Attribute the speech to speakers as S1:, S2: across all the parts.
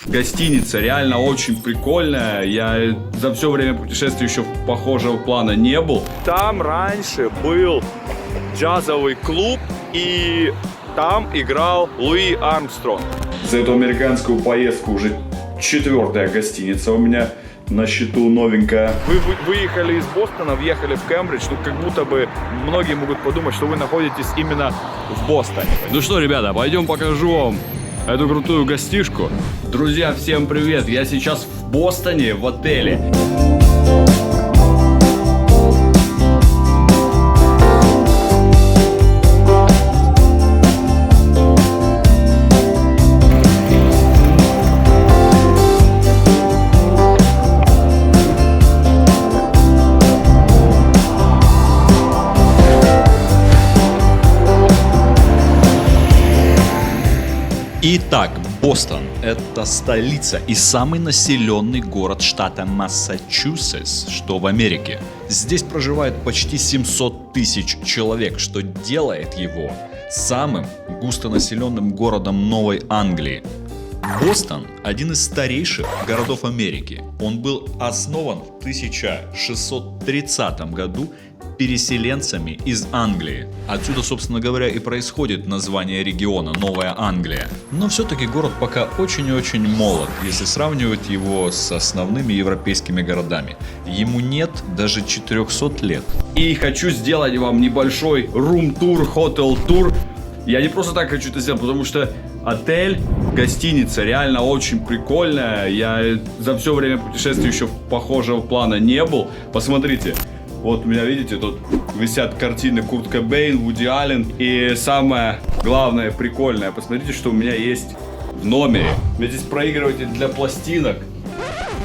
S1: Гостиница реально очень прикольная. Я за все время путешествия еще похожего плана не был. Там раньше был джазовый клуб, и там играл Луи Армстронг. За эту американскую поездку уже 4-я гостиница у меня на счету, новенькая. Вы выехали из Бостона, въехали в Кембридж. Ну, как будто бы многие могут подумать, что вы находитесь именно в Бостоне. Ну что, ребята, пойдем покажу вам эту крутую гостишку. Друзья, всем привет! Я сейчас в Бостоне, в отеле.
S2: Итак, Бостон – это столица и самый населенный город штата Массачусетс, что в Америке. Здесь проживает почти 700 тысяч человек, что делает его самым густонаселенным городом Новой Англии. Бостон – один из старейших городов Америки. Он был основан в 1630 году переселенцами из Англии. Отсюда, собственно говоря, и происходит название региона Новая Англия. Но все-таки город пока очень и очень молод, если сравнивать его с основными европейскими городами. Ему нет даже 400 лет.
S1: И хочу сделать вам небольшой рум-тур, хотел-тур. Я не просто так хочу это сделать, потому что отель, гостиница реально очень прикольная. Я за все время путешествия еще похожего плана не был. Посмотрите. Вот у меня, видите, тут висят картины Курт Кобейн, Вуди Аллен. И самое главное, прикольное, посмотрите, что у меня есть в номере. У меня здесь проигрыватель для пластинок.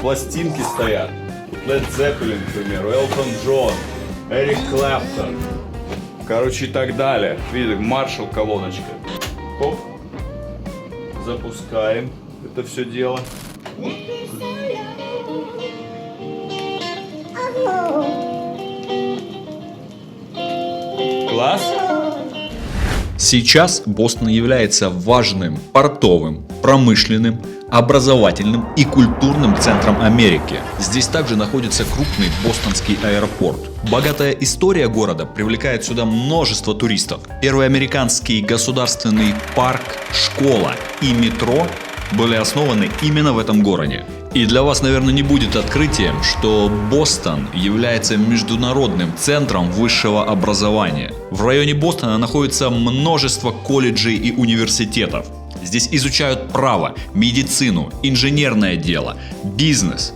S1: Пластинки стоят. Led Zeppelin, к примеру, Элтон Джон, Эрик Клэптон. Короче, и так далее. Видите, Маршалл колоночка. Хоп. Запускаем это все дело. Класс.
S2: Сейчас Бостон является важным портовым, промышленным, образовательным и культурным центром Америки. Здесь также находится крупный бостонский аэропорт. Богатая история города привлекает сюда множество туристов. Первый американский государственный парк, школа и метро были основаны именно в этом городе. И для вас, наверное, не будет открытием, что Бостон является международным центром высшего образования. В районе Бостона находится множество колледжей и университетов. Здесь изучают право, медицину, инженерное дело, бизнес.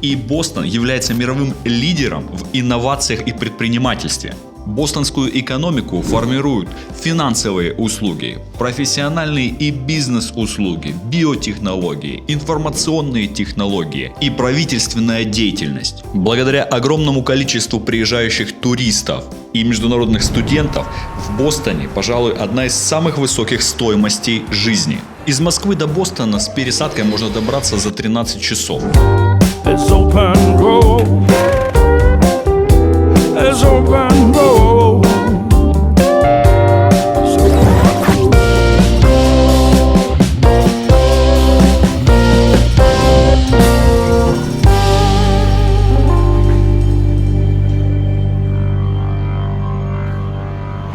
S2: И Бостон является мировым лидером в инновациях и предпринимательстве. Бостонскую экономику формируют финансовые услуги, профессиональные и бизнес-услуги, биотехнологии, информационные технологии и правительственная деятельность. Благодаря огромному количеству приезжающих туристов и международных студентов в Бостоне, пожалуй, одна из самых высоких стоимостей жизни. Из Москвы до Бостона с пересадкой можно добраться за 13 часов.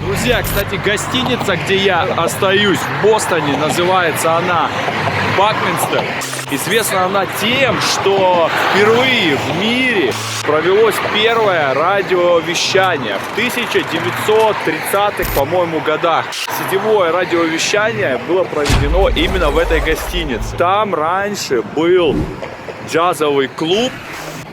S1: Друзья, кстати, гостиница, где я остаюсь в Бостоне, называется она Бакминстер. Известна она тем, что впервые в мире провелось первое радиовещание в 1930-х, по-моему, годах. Сетевое радиовещание было проведено именно в этой гостинице. Там раньше был джазовый клуб,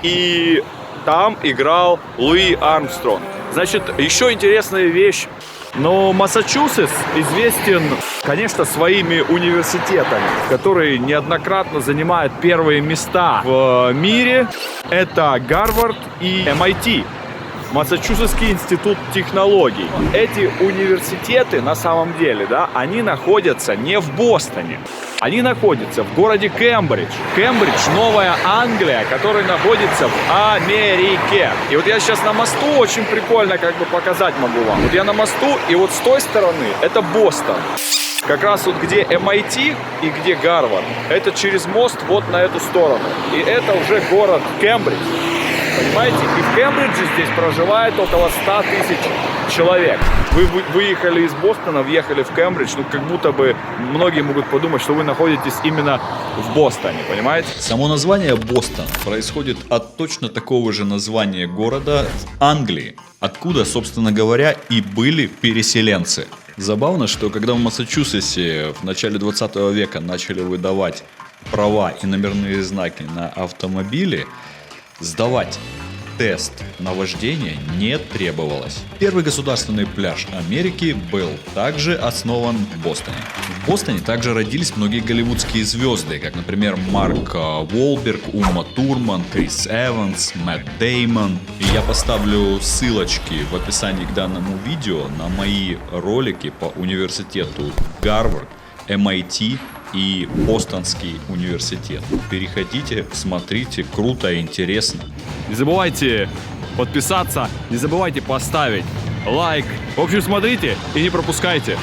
S1: и там играл Луи Армстронг. Значит, еще интересная вещь. Но Массачусетс известен, конечно, своими университетами, которые неоднократно занимают первые места в мире. Это Гарвард и MIT. Массачусетский институт технологий. Эти университеты на самом деле, да, они находятся не в Бостоне. Они находятся в городе Кембридж. Кембридж, Новая Англия, который находится в Америке. И вот я сейчас на мосту, очень прикольно как бы показать могу вам. Вот я на мосту, и вот с той стороны это Бостон. Как раз вот где MIT и где Гарвард, это через мост вот на эту сторону. И это уже город Кембридж. Понимаете? И в Кембридже здесь проживает около 100 тысяч человек. Вы выехали из Бостона, въехали в Кембридж, ну как будто бы многие могут подумать, что вы находитесь именно в Бостоне, понимаете?
S2: Само название Бостон происходит от точно такого же названия города в Англии, откуда, собственно говоря, и были переселенцы. Забавно, что когда в Массачусетсе в начале 20 века начали выдавать права и номерные знаки на автомобили, сдавать тест на вождение не требовалось. Первый государственный пляж Америки был также основан в Бостоне. В Бостоне также родились многие голливудские звезды, как, например, Марк Уолберг, Ума Турман, Крис Эванс, Мэтт Деймон. И я поставлю ссылочки в описании к данному видео на мои ролики по университету Гарвард, MIT и Бостонский университет. Переходите, смотрите, круто и интересно.
S1: Не забывайте подписаться, не забывайте поставить лайк. В общем, смотрите и не пропускайте.